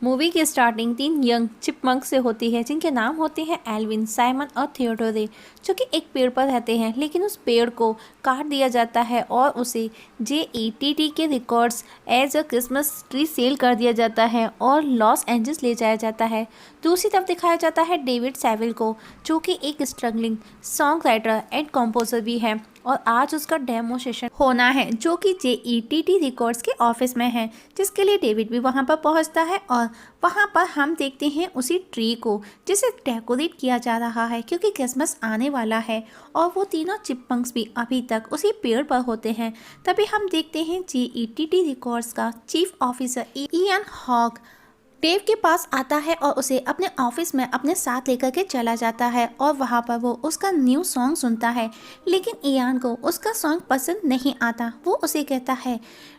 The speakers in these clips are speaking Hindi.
मूवी की स्टार्टिंग 3 यंग चिपमंक से होती है जिनके नाम होते हैं एल्विन, साइमन और थियोडोरे, जो कि एक पेड़ पर रहते हैं। लेकिन उस पेड़ को काट दिया जाता है और उसे JETT के records as a Christmas tree sell कर दिया जाता है और लॉस एंजल्स ले जाया जाता है। दूसरी तरफ दिखाया जाता है डेविड सेविल को, जो कि एक struggling song writer and composer भी है और आज उसका डेमो सेशन होना है जो कि JETT रिकॉर्ड्स के ऑफिस में है, जिसके लिए डेविड भी वहां पर पहुंचता है। और वहां पर हम देखते हैं उसी ट्री को जिसे डेकोरेट किया जा रहा है क्योंकि क्रिसमस आने वाला है। और वो तीनों चिपमंक्स भी अभी तक उसी पेड़ पर होते हैं। तभी हम देखते हैं JETT रिकॉर्ड्स का chief officer Ian Hawk Dave के पास आता है और उसे अपने ऑफिस में अपने साथ लेकर के चला जाता है और वहाँ पर वो उसका न्यू सॉन्ग सुनता है। लेकिन इयान को उसका सॉन्ग पसंद नहीं आता। वो उसे कहता है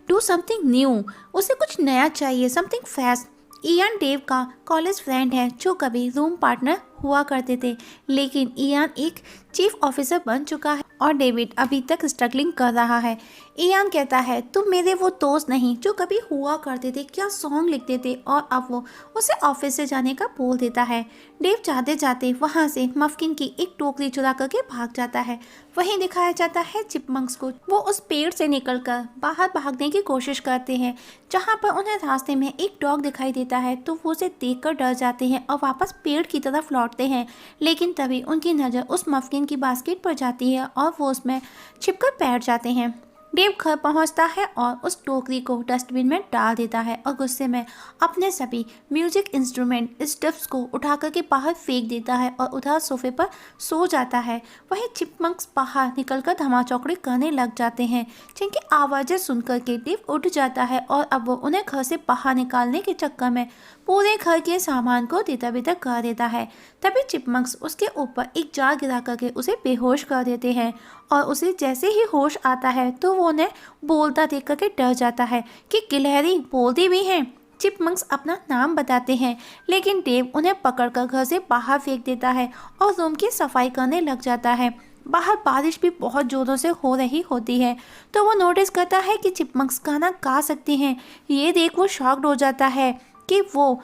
डू समथिंग न्यू, उसे कुछ नया चाहिए, समथिंग फ्रेश। इयान डेव का कॉलेज फ्रेंड है जो कभी रूम पार्टनर हुआ करते थे, लेकिन इयान एक चीफ ऑफिसर बन चुका है और डेविड अभी तक स्ट्रगलिंग कर रहा है। इयान कहता है तुम मेरे वो दोस्त नहीं जो कभी हुआ करते थे, क्या सॉन्ग लिखते थे, और अब वो उसे ऑफिस से जाने का बोल देता है। डेव जाते जाते वहाँ से मफकिन की एक टोकरी चुरा करके भाग जाता है। वहीं दिखाया जाता है चिपमंक्स को, वो उस पेड़ से निकलकर बाहर भागने की कोशिश करते हैं, जहाँ पर उन्हें रास्ते में एक डॉग दिखाई देता है तो वो उसे देखकर डर जाते हैं और वापस पेड़ की तरफ लौटते हैं। लेकिन तभी उनकी नज़र उस मफकिन की बास्केट पर जाती है और वो उसमें छिपकर बैठ जाते हैं। डेव घर पहुंचता है और उस टोकरी को डस्टबिन में डाल देता है और गुस्से में अपने सभी म्यूजिक इंस्ट्रूमेंट स्टफ्स को उठा करके बाहर फेंक देता है और उधर सोफे पर सो जाता है। वहीं चिपमंक्स बाहर निकलकर धमाचौकड़ी करने लग जाते हैं, जिनकी आवाज़ें सुनकर के डेव उठ जाता है और अब वो उन्हें घर से बाहर निकालने के चक्कर में पूरे घर के सामान को तितर-बितर कर देता है। तभी चिपमंक्स उसके ऊपर एक जार गिरा करके उसे बेहोश कर देते हैं और उसे जैसे ही होश आता है तो वो उन्हें बोलता देख करके डर जाता है कि गिलहरी बोलती भी हैं। चिपमंक्स अपना नाम बताते हैं, लेकिन डेव उन्हें पकड़कर घर से बाहर फेंक देता है और रूम की सफाई करने लग जाता है। बाहर बारिश भी बहुत जोरों से हो रही होती है तो वो नोटिस करता है कि चिपमंक्स गाना गा सकते हैं। ये देख वो शॉक्ड हो जाता है कि वो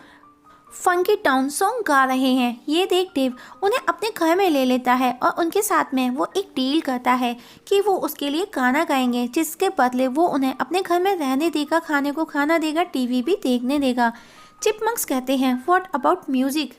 फंकी टाउन सॉन्ग गा रहे हैं। ये देख डेव उन्हें अपने घर में ले लेता है और उनके साथ में वो एक डील करता है कि वो उसके लिए गाना गाएंगे, जिसके बदले वो उन्हें अपने घर में रहने देगा, खाने को खाना देगा, टीवी भी देखने देगा। चिपमंक्स कहते हैं व्हाट अबाउट म्यूजिक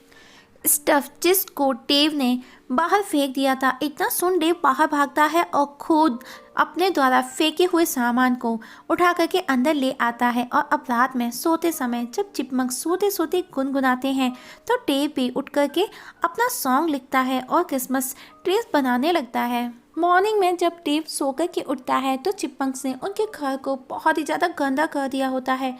स्टफ, जिसको डेव ने बाहर फेंक दिया था। इतना सुन डेव बाहर भागता है और खुद अपने द्वारा फेंके हुए सामान को उठा करके अंदर ले आता है। और अब रात में सोते समय जब चिपमंक सोते सोते गुनगुनाते हैं तो डेव भी उठ करके अपना सॉन्ग लिखता है और क्रिसमस ट्रीज बनाने लगता है। मॉर्निंग में जब डेव सोकर के उठता है तो चिपमंक्स ने उनके घर को बहुत ही ज़्यादा गंदा कर दिया होता है।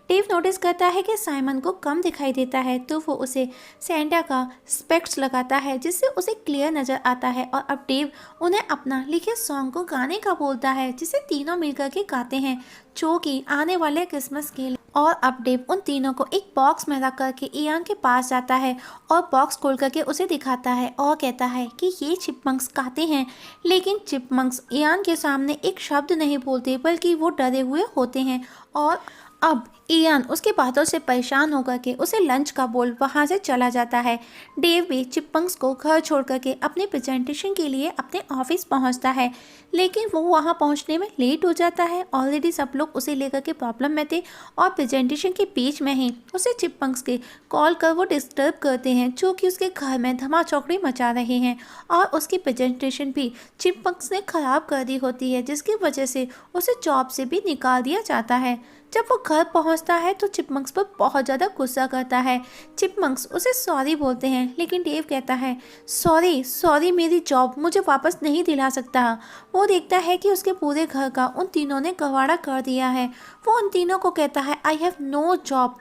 डेव नोटिस करता है कि साइमन को कम दिखाई देता है तो वो उसे सेंटा का स्पेक्ट्स लगाता है जिससे उसे क्लियर नज़र आता है। और अब डेव उन्हें अपना लिखे सॉन्ग को गाने का बोलता है जिसे तीनों मिलकर के गाते हैं, जो कि आने वाले क्रिसमस के लिए। और अब डेव उन तीनों को एक बॉक्स में रख करके इयान के पास जाता है और बॉक्स खोल करके उसे दिखाता है और कहता है कि ये चिपमंक्स गाते हैं। लेकिन चिपमंक्स इयान के सामने एक शब्द नहीं बोलते बल्कि वो डरे हुए होते हैं। और अब इयान उसकी बातों से परेशान होकर के उसे लंच का बोल वहाँ से चला जाता है। डेव भी चिपमंक्स को घर छोड़ करके अपने प्रेजेंटेशन के लिए अपने ऑफिस पहुँचता है, लेकिन वो वहाँ पहुँचने में लेट हो जाता है। ऑलरेडी सब लोग उसे लेकर के प्रॉब्लम में थे और प्रेजेंटेशन के बीच में ही उसे चिपमंक्स के कॉल कर वो डिस्टर्ब करते हैं, जो कि उसके घर में धमाचौकड़ी मचा रहे हैं। और उसकी प्रेजेंटेशन भी चिपमंक्स ने ख़राब कर दी होती है, जिसकी वजह से उसे जॉब से भी निकाल दिया जाता है। जब वो घर पहुंचता है तो चिपमंक्स पर बहुत ज़्यादा गुस्सा करता है। चिपमंक्स उसे सॉरी बोलते हैं, लेकिन डेव कहता है सॉरी मेरी जॉब मुझे वापस नहीं दिला सकता। वो देखता है कि उसके पूरे घर का उन तीनों ने गवाड़ा कर दिया है। वो उन तीनों को कहता है आई हैव नो जॉब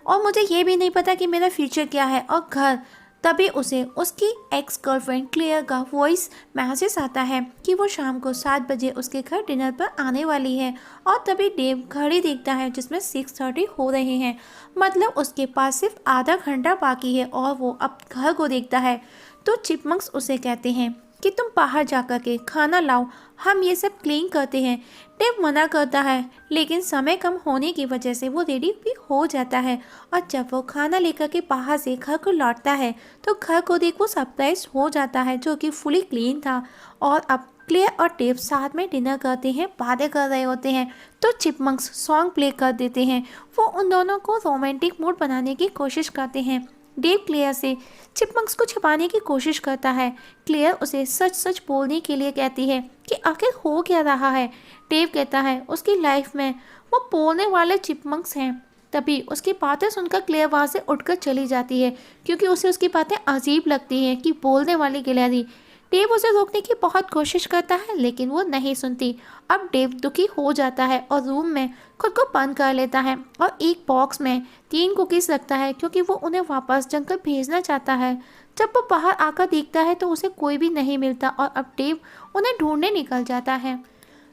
और मुझे ये भी नहीं पता कि मेरा फ्यूचर क्या है और घर। तभी उसे उसकी एक्स गर्लफ्रेंड क्लेयर का वॉइस मैसेज आता है कि वो शाम को 7 बजे उसके घर डिनर पर आने वाली है। और तभी डेव घड़ी देखता है जिसमें 6:30 हो रहे हैं, मतलब उसके पास सिर्फ आधा घंटा बाकी है और वो अब घर को देखता है। तो चिपमंक्स उसे कहते हैं कि तुम बाहर जाकर के खाना लाओ, हम ये सब क्लीन करते हैं। डेव मना करता है, लेकिन समय कम होने की वजह से वो रेडी भी हो जाता है। और जब वो खाना लेकर के बाहर से घर को लौटता है तो घर को देख वो सरप्राइज हो जाता है, जो कि फुली क्लीन था। और अब क्लेयर और डेव साथ में डिनर करते हैं, बातें कर रहे होते हैं, तो चिपमंक्स सॉन्ग प्ले कर देते हैं। वो उन दोनों को रोमांटिक मूड बनाने की कोशिश करते हैं। डेव क्लेयर से चिपमंक्स को छिपाने की कोशिश करता है। क्लेयर उसे सच सच बोलने के लिए कहती है कि आखिर हो क्या रहा है। डेव कहता है उसकी लाइफ में वो बोलने वाले चिपमंक्स हैं। तभी उसकी बातें सुनकर क्लेयर वहाँ से उठकर चली जाती है, क्योंकि उसे उसकी बातें अजीब लगती हैं कि बोलने वाली गिलहरी। डेव उसे रोकने की बहुत कोशिश करता है, लेकिन वो नहीं सुनती। अब डेव दुखी हो जाता है और रूम में खुद को बंद कर लेता है और एक बॉक्स में 3 कुकीज़ रखता है, क्योंकि वो उन्हें वापस जंगल भेजना चाहता है। जब वो बाहर आकर देखता है तो उसे कोई भी नहीं मिलता और अब डेव उन्हें ढूंढने निकल जाता है।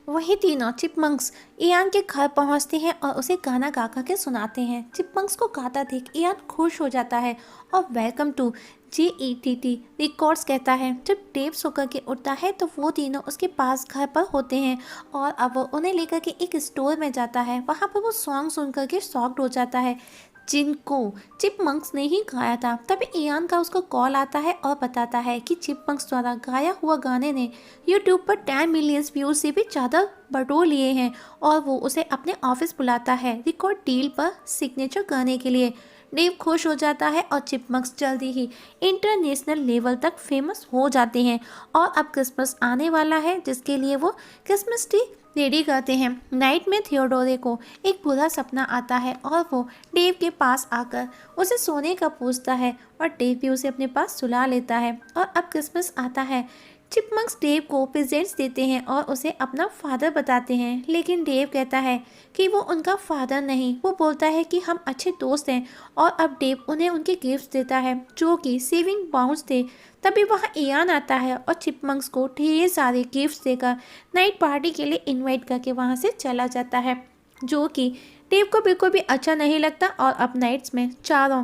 वही तीनों चिपमंक्स इयान के घर पहुंचते हैं और उसे गाना गा कर के सुनाते हैं। चिपमंक्स को गाता देख इयान खुश हो जाता है और वेलकम टू JETT रिकॉर्ड्स कहता है। जब डेव सोकर के उठता है तो वो तीनों उसके पास घर पर होते हैं और अब वो उन्हें लेकर के एक स्टोर में जाता है। वहाँ पर वो सॉन्ग सुन कर के शॉक्ड हो जाता है, जिनको चिपमंक्स ने ही गाया था। तभी इयान का उसको कॉल आता है और बताता है कि चिपमंक्स द्वारा गाया हुआ गाने ने यूट्यूब पर 10 मिलियन व्यूज से भी ज़्यादा बटोर लिए हैं और वो उसे अपने ऑफिस बुलाता है रिकॉर्ड डील पर सिग्नेचर करने के लिए। डेव खुश हो जाता है और चिपमंक्स जल्दी ही इंटरनेशनल लेवल तक फेमस हो जाते हैं। और अब क्रिसमस आने वाला है, जिसके लिए वो क्रिसमस ट्री रेडी करते हैं। नाइट में थियोडोरे को एक बुरा सपना आता है और वो डेव के पास आकर उसे सोने का पूछता है और डेव भी उसे अपने पास सुला लेता है। और अब क्रिसमस आता है। चिपमंक्स डेव को प्रेजेंट्स देते हैं और उसे अपना फादर बताते हैं, लेकिन डेव कहता है कि वो उनका फादर नहीं। वो बोलता है कि हम अच्छे दोस्त हैं और अब डेव उन्हें उनके गिफ्ट्स देता है, जो कि सेविंग बाउंड्स थे। तभी वहाँ इयान आता है और चिपमंक्स को ढेर सारे गिफ्ट्स देकर नाइट पार्टी के लिए इनवाइट करके वहाँ से चला जाता है, जो कि डेव को बिल्कुल भी अच्छा नहीं लगता। और अब नाइट्स में चारों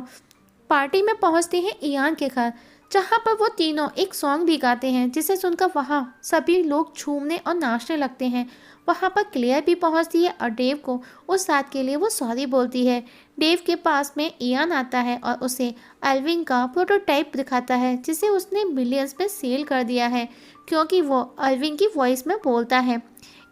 पार्टी में पहुँचते हैं इयान के घर, जहाँ पर वो तीनों एक सॉन्ग भी गाते हैं, जिसे सुनकर वहाँ सभी लोग झूमने और नाचने लगते हैं। वहाँ पर क्लेयर भी पहुँचती है और डेव को उस रात के लिए वो सॉरी बोलती है। डेव के पास में इयान आता है और उसे एल्विन का प्रोटोटाइप दिखाता है, जिसे उसने मिलियंस में सेल कर दिया है, क्योंकि वो एल्विन की वॉइस में बोलता है।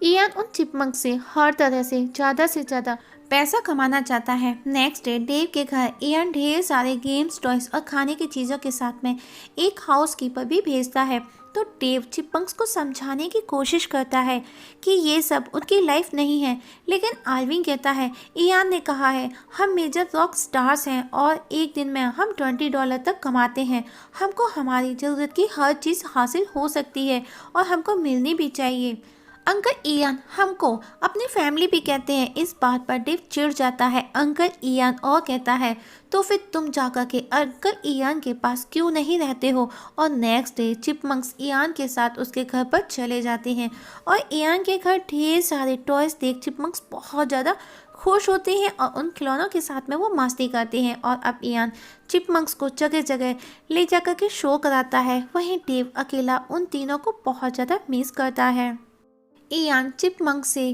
इयान उन चिपमंक से हर तरह से ज़्यादा पैसा कमाना चाहता है। नेक्स्ट डे डेव के घर इयान ढेर सारे गेम्स, टॉयज और खाने की चीज़ों के साथ में एक हाउसकीपर भी भेजता है। तो डेव चिपमंक्स को समझाने की कोशिश करता है कि ये सब उनकी लाइफ नहीं है, लेकिन आल्विन कहता है इयान ने कहा है हम मेजर रॉक स्टार्स हैं और एक दिन में हम $20 तक कमाते हैं। हमको हमारी ज़रूरत की हर चीज़ हासिल हो सकती है और हमको मिलनी भी चाहिए। अंकल इयान हमको अपनी फैमिली भी कहते हैं। इस बात पर डेव चिढ़ जाता है अंकल इयान और कहता है तो फिर तुम जाकर के अंकल इयान के पास क्यों नहीं रहते हो। और नेक्स्ट डे चिपमंक्स इयान के साथ उसके घर पर चले जाते हैं और इयान के घर ढेर सारे टॉयज देख चिपमंक्स बहुत ज़्यादा खुश होते हैं और उन खिलौनों के साथ में वो मस्ती करते हैं। और अब इयान चिपमंक्स को जगह जगह ले जाकर के शो कराता है। वहीं डेव अकेला उन तीनों को बहुत ज़्यादा मिस करता है। इयान चिपमंक से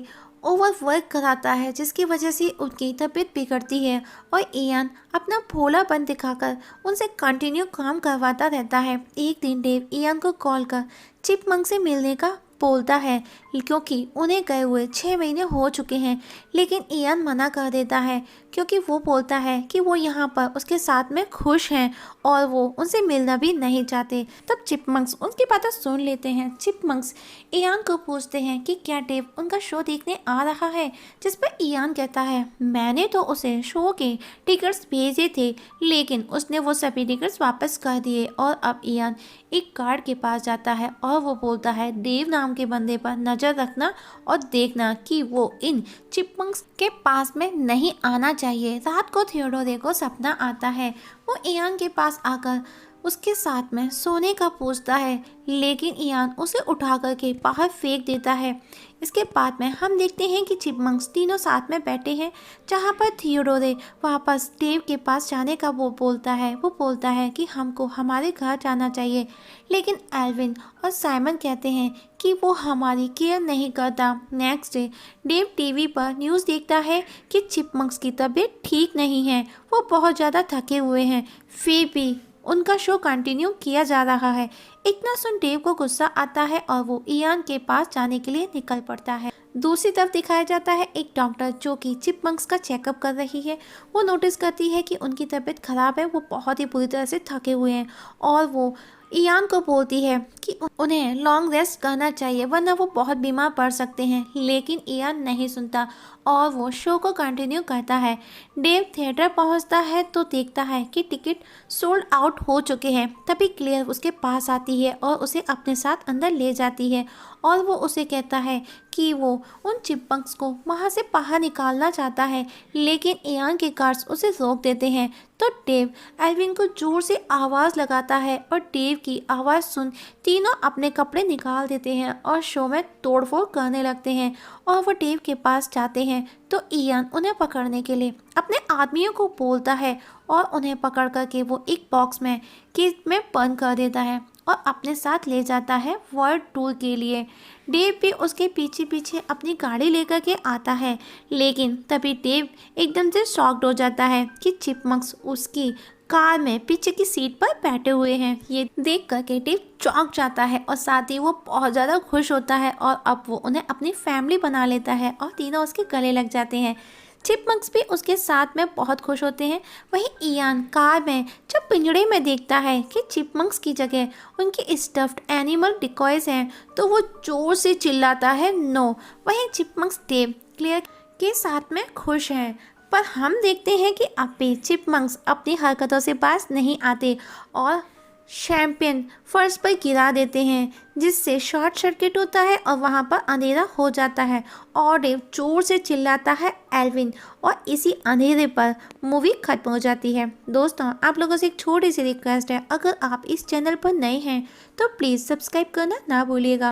ओवरवर्क कराता है, जिसकी वजह से उनकी तबीयत बिगड़ती है और इयान अपना भोलापन दिखाकर उनसे कंटिन्यू काम करवाता रहता है। एक दिन डेव इयान को कॉल कर चिपमंक से मिलने का बोलता है, क्योंकि उन्हें गए हुए 6 महीने हो चुके हैं, लेकिन इयान मना कर देता है क्योंकि वो बोलता है कि वो यहाँ पर उसके साथ में खुश हैं और वो उनसे मिलना भी नहीं चाहते। तब चिपमंक्स उनकी बातें सुन लेते हैं। चिपमंक्स इयान को पूछते हैं कि क्या डेव उनका शो देखने आ रहा है, जिस पर इयान कहता है मैंने तो उसे शो के टिकट्स भेजे थे, लेकिन उसने वो सभी टिकट्स वापस कर दिए। और अब इयान एक गार्ड के पास जाता है और वो बोलता है डेव नाम के बंदे पर नज़र रखना और देखना कि वो इन चिपमंक्स के पास में नहीं आना चाहिए। रात को थियोडोरे को सपना आता है। वो इयान के पास आकर उसके साथ में सोने का पूछता है, लेकिन इयान उसे उठा करके बाहर फेंक देता है। इसके बाद में हम देखते हैं कि चिपमंक्स तीनों साथ में बैठे हैं, जहाँ पर थियोडोरे वापस डेव के पास जाने का वो बोलता है कि हमको हमारे घर जाना चाहिए, लेकिन एल्विन और साइमन कहते हैं कि वो हमारी केयर नहीं करता। नेक्स्ट डे डेव टीवी पर न्यूज़ देखता है कि चिपमंक्स की तबीयत ठीक नहीं है, वो बहुत ज़्यादा थके हुए हैं, फिर भी उनका शो कंटिन्यू किया जा रहा है। इतना सुन डेव को गुस्सा आता है और वो इयान के पास जाने के लिए निकल पड़ता है। दूसरी तरफ दिखाया जाता है एक डॉक्टर जो कि चिपमंक्स का चेकअप कर रही है। वो नोटिस करती है कि उनकी तबीयत खराब है, वो बहुत ही बुरी तरह से थके हुए हैं और वो इयान को बोलती है कि उन्हें लॉन्ग रेस्ट करना चाहिए वरना वो बहुत बीमार पड़ सकते हैं, लेकिन इयान नहीं सुनता और वो शो को कंटिन्यू करता है। डेव थिएटर पहुंचता है तो देखता है कि टिकट सोल्ड आउट हो चुके हैं। तभी क्लेयर उसके पास आती है और उसे अपने साथ अंदर ले जाती है और वो उसे कहता है कि वो उन चिपमंक्स को वहाँ से बाहर निकालना चाहता है, लेकिन इयान के गार्ड्स उसे रोक देते हैं। तो डेव एल्विन को जोर से आवाज़ लगाता है और डेव की आवाज़ सुन तीनों अपने कपड़े निकाल देते हैं और शो में तोड़फोड़ करने लगते हैं और वो डेव के पास जाते हैं। तो इयान उन्हें पकड़ने के लिए अपने आदमियों को बोलता है और उन्हें पकड़ करके वो एक बॉक्स में केस में बंद कर देता है और अपने साथ ले जाता है वर्ल्ड टूर के लिए। डेव भी उसके पीछे पीछे अपनी गाड़ी लेकर के आता है, लेकिन तभी डेव एकदम से शॉक्ड हो जाता है कि चिपमंक्स उसकी कार में पीछे की सीट पर बैठे हुए हैं। ये देख करके डेव चौंक जाता है और साथ ही वो बहुत ज़्यादा खुश होता है और अब वो उन्हें अपनी फैमिली बना लेता है और तीनों उसके गले लग जाते हैं। चिपमंक्स भी उसके साथ में बहुत खुश होते हैं। वहीं इयान कार में जब पिंजड़े में देखता है कि चिपमंक्स की जगह उनकी स्टफ्ड एनिमल डिकॉयज हैं तो वो जोर से चिल्लाता है नो। वहीं चिपमंक्स डेव क्लियर के साथ में खुश हैं, पर हम देखते हैं कि अब भी चिपमंक्स अपनी हरकतों से बाज नहीं आते और शैंपेन फर्श पर गिरा देते हैं, जिससे शॉर्ट सर्किट होता है और वहाँ पर अंधेरा हो जाता है और डेव जोर से चिल्लाता है एल्विन और इसी अंधेरे पर मूवी खत्म हो जाती है। दोस्तों, आप लोगों से एक छोटी सी रिक्वेस्ट है, अगर आप इस चैनल पर नए हैं तो प्लीज़ सब्सक्राइब करना ना भूलिएगा।